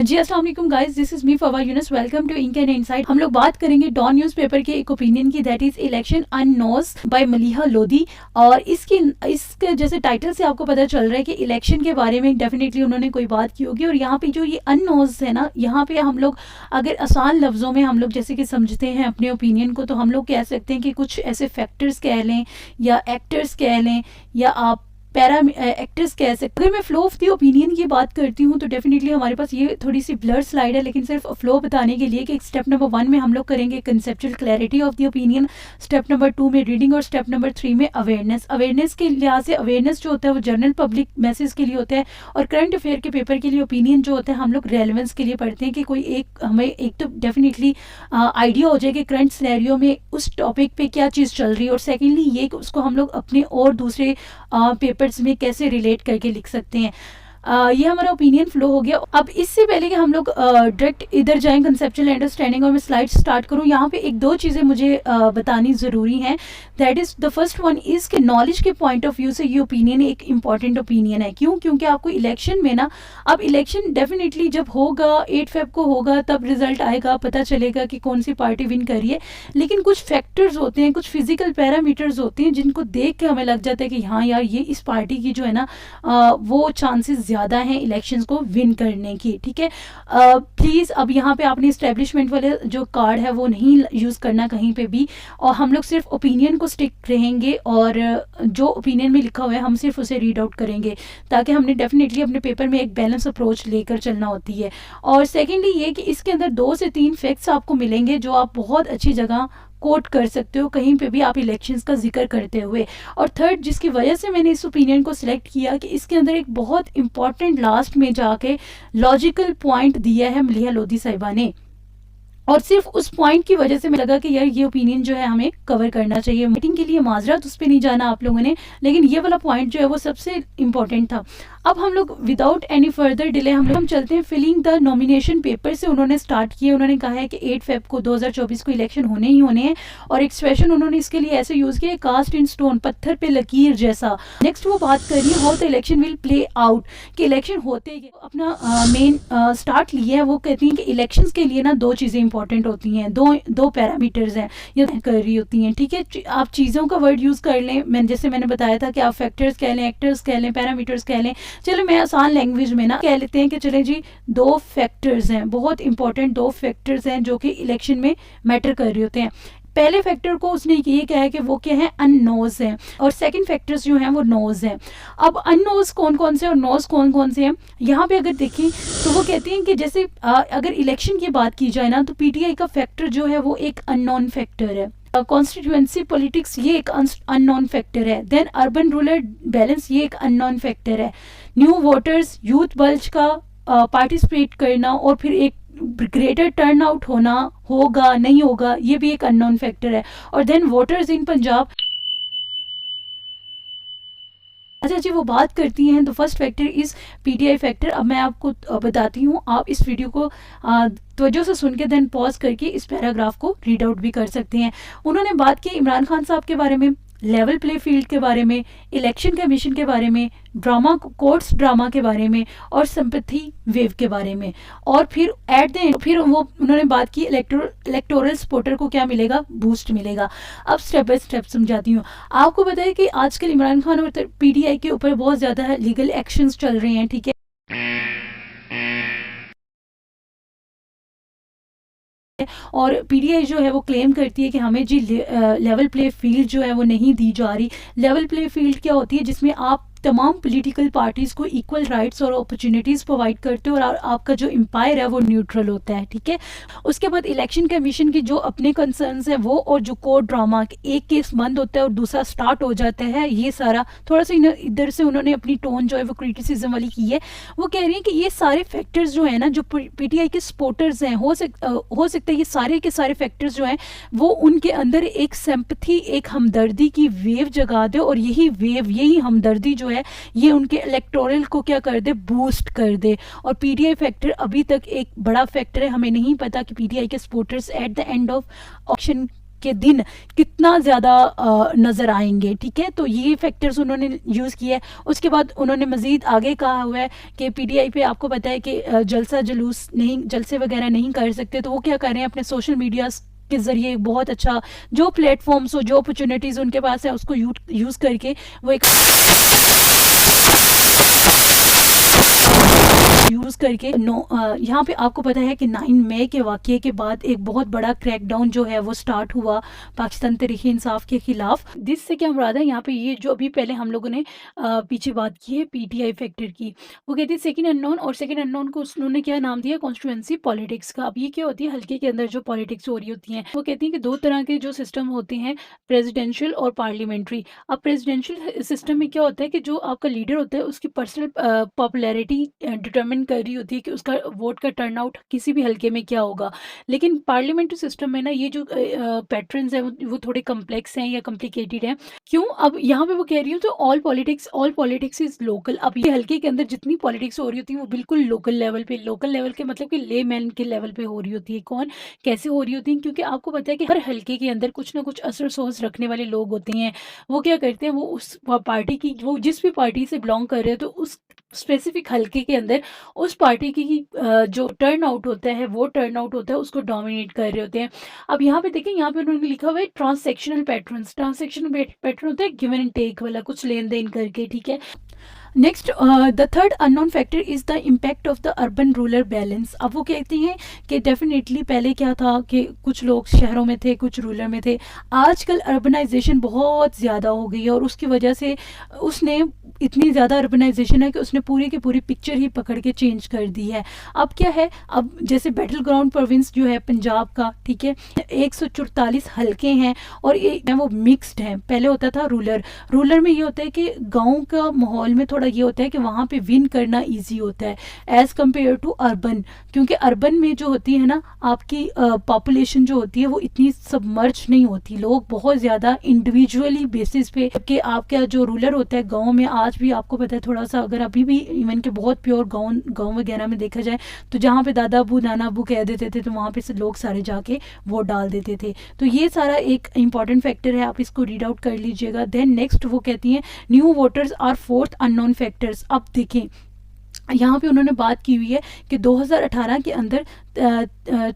जी अस्सलाम वालेकुम guys, this is me Fawa Younus. Welcome to ink and insight. हम लोग बात करेंगे डॉन न्यूज़पेपर के एक ओपिनियन की, that is election unknowns by Maleeha Lodhi. और इसके जैसे टाइटल से आपको पता चल रहा है कि इलेक्शन के बारे में डेफिनेटली उन्होंने कोई बात की होगी। और यहाँ पे जो ये अननोज है ना, यहाँ पे हम लोग अगर आसान लफ्ज़ों में हम लोग जैसे कि समझते हैं अपने ओपिनियन को, तो हम लोग कह सकते हैं कि कुछ ऐसे फैक्टर्स कह लें या एक्टर्स कह लें या आप पैरा एक्टर्स कह सकते। अगर मैं फ्लो ऑफ द ओपिनियन की बात करती हूँ तो डेफिनेटली हमारे पास ये थोड़ी सी ब्लर स्लाइड है, लेकिन सिर्फ फ्लो बताने के लिए कि स्टेप नंबर 1 में हम लोग करेंगे conceptual clarity of the opinion, step number 2 में रीडिंग और स्टेप नंबर 3 में अवेयरनेस के लिहाज से अवेयरनेस जो होता है वो जनरल पब्लिक मैसेज के लिए होता है, और करंट अफेयर के पेपर के लिए ओपिनियन जो होता है हम लोग रेलेवेंस के लिए पढ़ते हैं कि कोई हमें एक तो डेफिनेटली आइडिया हो जाए कि करंट सिनेरियो में उस टॉपिक पे क्या चीज़ चल रही है, और सेकेंडली ये कि उसको हम लोग अपने और दूसरे पेपर्स में कैसे रिलेट करके लिख सकते हैं। ये हमारा ओपिनियन फ्लो हो गया। अब इससे पहले कि हम लोग डायरेक्ट इधर जाएं कंसेप्चुअल अंडरस्टैंडिंग और मैं स्लाइड स्टार्ट करूं, यहाँ पे एक दो चीज़ें मुझे बतानी ज़रूरी हैं। That is the first one is कि नॉलेज के पॉइंट ऑफ व्यू से ये ओपिनियन एक इंपॉर्टेंट ओपिनियन है। क्यों? क्योंकि आपको इलेक्शन में ना, अब इलेक्शन डेफिनेटली जब होगा 8 फेब को होगा, तब रिजल्ट आएगा, पता चलेगा कि कौन सी पार्टी विन कर रही है। लेकिन कुछ फैक्टर्स होते हैं, कुछ फिजिकल पैरामीटर्स होते हैं जिनको देख के हमें लग जाता है कि हाँ यार, ये इस पार्टी की जो है ना वो चांसेस ज़्यादा हैं इलेक्शंस को विन करने की। ठीक है, प्लीज़ अब यहाँ पे आपने इस्टेब्लिशमेंट वाले जो कार्ड है वो नहीं यूज़ करना कहीं पे भी, और हम लोग सिर्फ ओपिनियन को स्टिक रहेंगे और जो ओपिनियन में लिखा हुआ है हम सिर्फ उसे रीड आउट करेंगे, ताकि हमने डेफिनेटली अपने पेपर में एक बैलेंस अप्रोच लेकर चलना होती है। और सेकेंडली ये कि इसके अंदर 2 से 3 फैक्ट्स आपको मिलेंगे जो आप बहुत अच्छी जगह कोट कर सकते हो कहीं पे भी आप इलेक्शंस का जिक्र करते हुए। और थर्ड, जिसकी वजह से मैंने इस ओपिनियन को सिलेक्ट किया कि इसके अंदर एक बहुत इंपॉर्टेंट लास्ट में जाके लॉजिकल पॉइंट दिया है मलीहा लोधी साहिबा ने, और सिर्फ उस पॉइंट की वजह से मुझे लगा कि यार ये ओपिनियन जो है हमें कवर करना चाहिए। मीटिंग के लिए माजरत, उस पर नहीं जाना आप लोगों ने, लेकिन ये वाला पॉइंट जो है वो सबसे इंपॉर्टेंट था। अब हम लोग विदाउट एनी फर्दर डिले हम चलते हैं फिलिंग द नॉमिनेशन पेपर से। उन्होंने स्टार्ट किया, उन्होंने कहा है कि 8 फेब को 2024 को इलेक्शन होने ही होने हैं, और एक्सप्रेशन उन्होंने इसके लिए ऐसे यूज़ किया, कास्ट इन स्टोन, पत्थर पे लकीर जैसा। नेक्स्ट वो बात कर रही है how the election will play out, कि इलेक्शन होते ही अपना मेन स्टार्ट लिया है। वो कहती हैं कि इलेक्शंस के लिए ना 2 चीज़ें इंपॉर्टेंट होती हैं, दो पैरामीटर्स हैं ये कर रही होती हैं। ठीक है, आप चीज़ों का वर्ड यूज़ कर लें, जैसे मैंने बताया था कि आप फैक्टर्स कह लें, एक्टर्स कह लें, पैरामीटर्स कह लें। चलो मैं आसान लैंग्वेज में ना कह लेते हैं कि चले जी 2 फैक्टर्स हैं, बहुत इंपॉर्टेंट 2 फैक्टर्स हैं जो कि इलेक्शन में मैटर कर रहे होते हैं। पहले फैक्टर को उसने ये कहा है कि वो क्या है, अननोज हैं, और सेकंड फैक्टर्स जो हैं वो नोज हैं। अब अननोज कौन कौन से और नोज कौन कौन से हैं, यहाँ पे अगर देखें तो वो कहती हैं कि जैसे अगर इलेक्शन की बात की जाए ना, तो पीटीआई का फैक्टर जो है वो एक अननोन फैक्टर है। कॉन्स्टिट्यूएंसी पॉलिटिक्स ये एक अननोन फैक्टर है। देन अर्बन रूरल बैलेंस ये एक अननोन फैक्टर है। न्यू वोटर्स, यूथ बल्ज का पार्टिसिपेट करना और फिर एक ग्रेटर टर्न आउट होना, होगा नहीं होगा, ये भी एक अननोन फैक्टर है। और देन वोटर्स इन पंजाब, अच्छा जी वो बात करती हैं, तो first factor is PTI factor. अब मैं आपको बताती हूँ, आप इस वीडियो को तवज्जो से सुन के देन पॉज करके इस पैराग्राफ को रीड आउट भी कर सकते हैं। उन्होंने बात की इमरान खान साहब के बारे में, लेवल प्ले फील्ड के बारे में, इलेक्शन कमीशन के बारे में, ड्रामा कोर्ट्स ड्रामा के बारे में, और सिंपैथी वेव के बारे में। और फिर एट द एंड फिर वो उन्होंने बात की इलेक्टोरल सपोर्टर को क्या मिलेगा, बूस्ट मिलेगा। अब स्टेप बाय स्टेप समझाती हूँ। आपको पता है कि आजकल इमरान खान और पीटीआई के ऊपर बहुत ज़्यादा लीगल एक्शंस चल रहे हैं। ठीक है, और पीटीआई जो है वो क्लेम करती है कि हमें जी लेवल प्ले फील्ड जो है वो नहीं दी जा रही। लेवल प्ले फील्ड क्या होती है, जिसमें आप तमाम पॉलिटिकल पार्टीज़ को इक्वल राइट्स और अपॉर्चुनिटीज़ प्रोवाइड करते हो, और आपका जो एम्पायर है वो न्यूट्रल होता है। ठीक है, उसके बाद इलेक्शन कमीशन की जो अपने कंसर्न्स हैं वो, और जो कोर्ट ड्रामा, एक केस बंद होता है और दूसरा स्टार्ट हो जाता है, ये सारा थोड़ा सा इधर से उन्होंने अपनी टोन जो है वो क्रिटिसिज्म वाली की है। वो कह रही है कि ये सारे फैक्टर्स जो है ना, जो पीटीआई के सपोर्टर्स हैं, हो सकता है ये सारे के सारे फैक्टर्स जो हैं वो उनके अंदर एक सिंपैथी, एक हमदर्दी की वेव जगा दे, और यही वेव, यही हमदर्दी जो है ये उनके इलेक्टोरल को क्या कर दे, बूस्ट कर दे। और पीटीआई फैक्टर अभी तक एक बड़ा फैक्टर है। हमें नहीं पता कि पीटीआई के supporters at the end of option के दिन कितना ज़्यादा नज़र आएंगे। ठीक है, तो ये फैक्टर्स उन्होंने यूज़ किया है। उसके बाद उन्होंने मज़ीद आगे कहा हुआ है कि पीटीआई पे आपको पता है कि जलसा जुलूस नहीं, जलसे वगैरह नहीं कर सकते, तो वो क्या कर रहे हैं अपने सोशल मीडिया के ज़रिए बहुत अच्छा जो प्लेटफॉर्म्स हो, जो अपॉर्चुनिटीज़ उनके पास है, उसको यूज़ करके वो एक यूज़ करके यहाँ पे आपको पता है कि 9 मई के वाक़ये के बाद एक बहुत बड़ा क्रैकडाउन जो है वो स्टार्ट हुआ पाकिस्तान तहरीक इंसाफ के खिलाफ। जिससे क्या मुराद है, यहाँ पे ये जो अभी पहले हम लोगों ने पीछे बात की है पीटीआई फैक्टर की, वो कहती है सेकंड अननोन, और सेकंड अननोन को उन्होंने क्या नाम दिया, कॉन्स्टिट्यूएंसी पॉलिटिक्स का। अब ये क्या होती है, हल्के के अंदर जो पॉलिटिक्स हो रही होती है, वो कहती है कि दो तरह के जो सिस्टम होते हैं, प्रेसिडेंशियल और पार्लियामेंट्री। अब प्रेसिडेंशियल सिस्टम में क्या होता है कि जो आपका लीडर होता है उसकी पर्सनल पॉपुलैरिटी डिटरमिन कर रही होती है कि उसका वोट का टर्नआउट किसी भी हल्के में क्या होगा। लेकिन पार्लियामेंट्री सिस्टम में ना ये जो पैटर्न्स हैं वो थोड़े कम्प्लेक्स हैं या कॉम्प्लिकेटेड हैं। क्यों, अब यहाँ पे वो कह रही हूँ तो ऑल पॉलिटिक्स इज लोकल। अब ये हल्के के अंदर जितनी पॉलिटिक्स हो रही होती है वो बिल्कुल लोकल लेवल के मतलब कि ले मैन के लेवल पे हो रही होती है। कौन कैसे हो रही होती है, क्योंकि आपको पता है कि हर हल्के के अंदर कुछ ना कुछ असर सोच रखने वाले लोग होते हैं। वो क्या करते हैं, वो उस पार्टी की, वो जिस भी पार्टी से बिलोंग कर रहे हैं, तो उस स्पेसिफिक हल्के के अंदर उस पार्टी की जो टर्न आउट होता है, वो टर्न आउट होता है, उसको डोमिनेट कर रहे होते हैं। अब यहाँ पे देखें, यहाँ पे उन्होंने लिखा हुआ है ट्रांसैक्शनल पैटर्न होता है गिवन एंड टेक वाला, कुछ लेन देन करके। ठीक है, next the third unknown factor is the impact of the urban rural balance. अब वो कहती हैं कि डेफिनेटली पहले क्या था कि कुछ लोग शहरों में थे, कुछ रूरल में थे। आजकल अर्बनाइजेशन बहुत ज़्यादा हो गई है और उसकी वजह से उसने इतनी ज़्यादा अर्बनाइजेशन है कि उसने पूरी की पूरी पिक्चर ही पकड़ के चेंज कर दी है। अब क्या है, अब जैसे बैटल ग्राउंड प्रोविंस जो है पंजाब का, ठीक है, 144 हल्के हैं और ये वो मिक्स्ड हैं। पहले होता था रूरल में ये होता है कि गाँव का माहौल में थोड़ा ये होता है कि वहाँ पे विन करना इजी होता है एज़ कम्पेयर टू अर्बन, क्योंकि अर्बन में जो होती है ना आपकी पॉपुलेशन जो होती है वो इतनी सबमर्ज नहीं होती। लोग बहुत ज़्यादा इंडिविजुअली बेसिस पे कि आपका जो रूरल होता है गाँव में, आज भी आपको पता है थोड़ा सा, अगर अभी भी इवन के बहुत प्योर गाँव वगैरह में देखा जाए तो जहाँ पे दादा अबू नाना अबू कह देते थे तो वहाँ पे से लोग सारे जाके वोट डाल देते थे। तो ये सारा एक इंपॉर्टेंट फैक्टर है, आप इसको रीड आउट कर लीजिएगा। देन नेक्स्ट वो कहती हैं new voters are fourth unknown factors. अब देखें यहाँ पे उन्होंने बात की हुई है कि 2018 के अंदर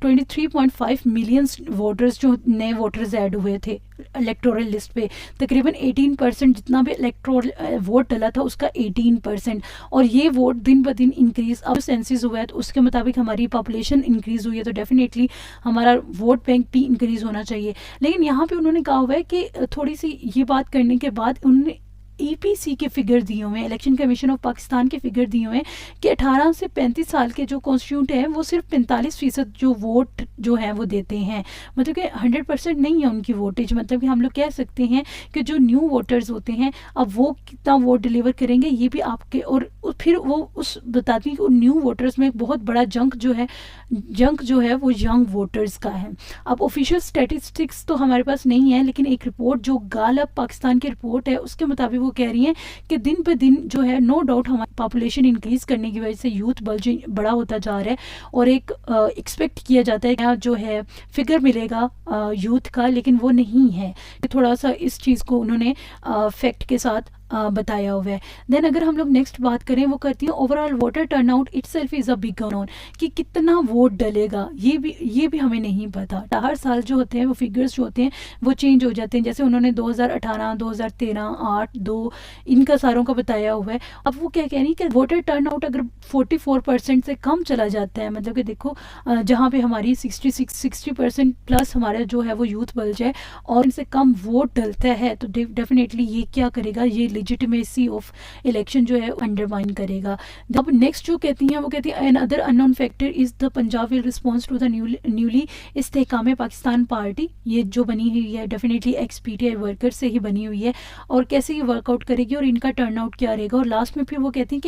23.5 मिलियन वोटर्स जो नए वोटर्स ऐड हुए थे इलेक्टोरल लिस्ट पे। तकरीबन 18% जितना भी इलेक्टोरल वोट डला था उसका 18%, और ये वोट दिन ब दिन इंक्रीज। अब सेंसिस हुआ है तो उसके मुताबिक हमारी पॉपुलेशन इंक्रीज हुई है, तो डेफिनेटली हमारा वोट बैंक भी इंक्रीज होना चाहिए। लेकिन यहाँ पे उन्होंने कहा हुआ है कि थोड़ी सी ये बात करने के बाद उन्होंने ईपीसी के फिगर दिए हुए हैं, इलेक्शन कमीशन ऑफ पाकिस्तान के फिगर दिए हुए हैं कि 18 से 35 साल के जो कॉन्स्टिट्यूंट हैं वो सिर्फ 45% जो वोट जो है वो देते हैं। मतलब कि 100% नहीं है उनकी वोटेज। मतलब कि हम लोग कह सकते हैं कि जो न्यू वोटर्स होते हैं अब वो कितना वोट डिलीवर करेंगे ये भी आपके, और फिर वो उस बताती है कि न्यू वोटर्स में एक बहुत बड़ा जंक जो है वो यंग वोटर्स का है। अब ऑफिशियल स्टैटिस्टिक्स तो हमारे पास नहीं है, लेकिन एक रिपोर्ट जो गालब पाकिस्तान की रिपोर्ट है उसके मुताबिक वो कह रही हैं कि दिन पे दिन जो है नो डाउट हमारी पॉपुलेशन इंक्रीज करने की वजह से यूथ बल्ज बड़ा होता जा रहा है, और एक एक्सपेक्ट किया जाता है कि जो है फिगर मिलेगा यूथ का, लेकिन वो नहीं है। थोड़ा सा इस चीज़ को उन्होंने फैक्ट के साथ बताया हुआ है। देन अगर हम लोग नेक्स्ट बात करें, वो करती है overall voter turnout itself is a big unknown, कि कितना वोट डलेगा ये भी हमें नहीं पता। हर साल जो होते हैं वो फिगर्स जो होते हैं वो चेंज हो जाते हैं। जैसे उन्होंने 2018, 2013, 8, 2 इनका सारों का बताया हुआ है। अब वो क्या कह रही है कि वोटर टर्नआउट अगर 44% से कम चला जाता है, मतलब कि देखो जहाँ पे हमारी 60% प्लस हमारा जो है वो यूथ बल्ज है और इनसे कम वोट डलता है, तो डेफिनेटली ये क्या करेगा, ये लेजिटिमेसी ऑफ इलेक्शन जो है अंडरमाइन करेगा। अब नेक्स्ट जो कहती हैं वो कहती है another unknown factor is the Punjab will response to the newly Istehkam Pakistan party. ये जो बनी हुई है डेफिनेटली एक्स पीटीआई वर्कर से ही बनी हुई है, और कैसे ये वर्कआउट करेगी और इनका टर्नआउट क्या रहेगा। और लास्ट में फिर वो कहती हैं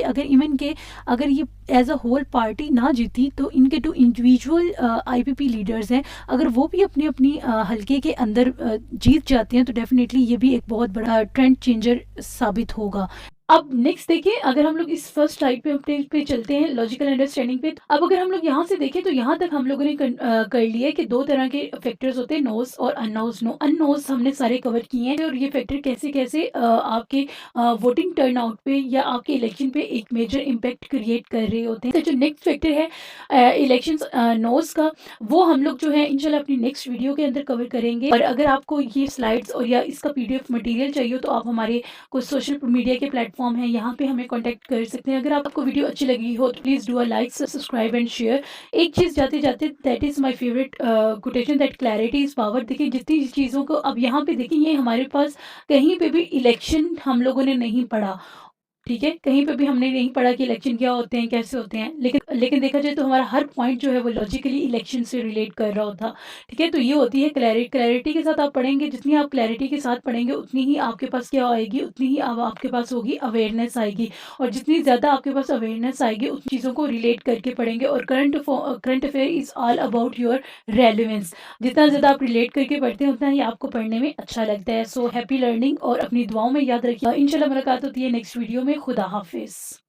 कि अगर ये एज अ होल पार्टी ना जीती तो इनके जो इंडिविजुअल आईपीपी लीडर्स हैं अगर वो भी अपनी हल्के के अंदर जीत जाते हैं तो डेफिनेटली ये भी एक बहुत बड़ा ट्रेंड चेंजर साबित होगा। अब नेक्स्ट देखिए, अगर हम लोग इस फर्स्ट स्लाइड पे चलते हैं लॉजिकल अंडरस्टैंडिंग पे। अब अगर हम लोग यहाँ से देखें तो यहाँ तक हम लोगों ने कर लिया है कि दो तरह के फैक्टर्स होते हैं, नोस और अननोस। अननोस हमने सारे कवर किए हैं और ये फैक्टर कैसे कैसे आपके वोटिंग टर्नआउट पे या आपके इलेक्शन पे एक मेजर इम्पैक्ट क्रिएट कर रहे होते हैं। तो जो नेक्स्ट फैक्टर है इलेक्शन नोस का, वो हम लोग जो है इंशाल्लाह अपनी नेक्स्ट वीडियो के अंदर कवर करेंगे। और अगर आपको ये स्लाइड्स और या इसका पीडीएफ मटेरियल चाहिए तो आप हमारे कुछ सोशल मीडिया के प्लेटफॉर्म हैं, यहाँ पे हमें कांटेक्ट कर सकते हैं। अगर आपको वीडियो अच्छी लगी हो तो please do a like, subscribe and share. एक चीज़ जाते जाते, that is my favourite quotation, that clarity is power. देखिए जितनी चीज़ों को अब यहाँ पे देखिए, ये हमारे पास कहीं पे भी इलेक्शन हम लोगों ने नहीं पढ़ा, ठीक है, कहीं पे भी हमने नहीं पढ़ा कि इलेक्शन क्या होते हैं, कैसे होते हैं, लेकिन देखा जाए तो हमारा हर पॉइंट जो है वो लॉजिकली इलेक्शन से रिलेट कर रहा होता। ठीक है, तो ये होती है क्लैरिटी के साथ आप पढ़ेंगे, जितनी आप क्लैरिटी के साथ पढ़ेंगे उतनी ही आपके पास क्या आएगी, उतनी ही अब आपके पास होगी अवेयरनेस आएगी। और जितनी ज़्यादा आपके पास अवेयरनेस आएगी उन चीज़ों को रिलेट करके पढ़ेंगे। और current affair is all about your relevance. जितना ज़्यादा आप रिलेट करके पढ़ते हैं उतना ही आपको पढ़ने में अच्छा लगता है। सो हैप्पी लर्निंग, और अपनी दुआओं में याद रखिए। इंशाल्लाह मुलाकात होती है नेक्स्ट वीडियो में। खुदा हाफिज़।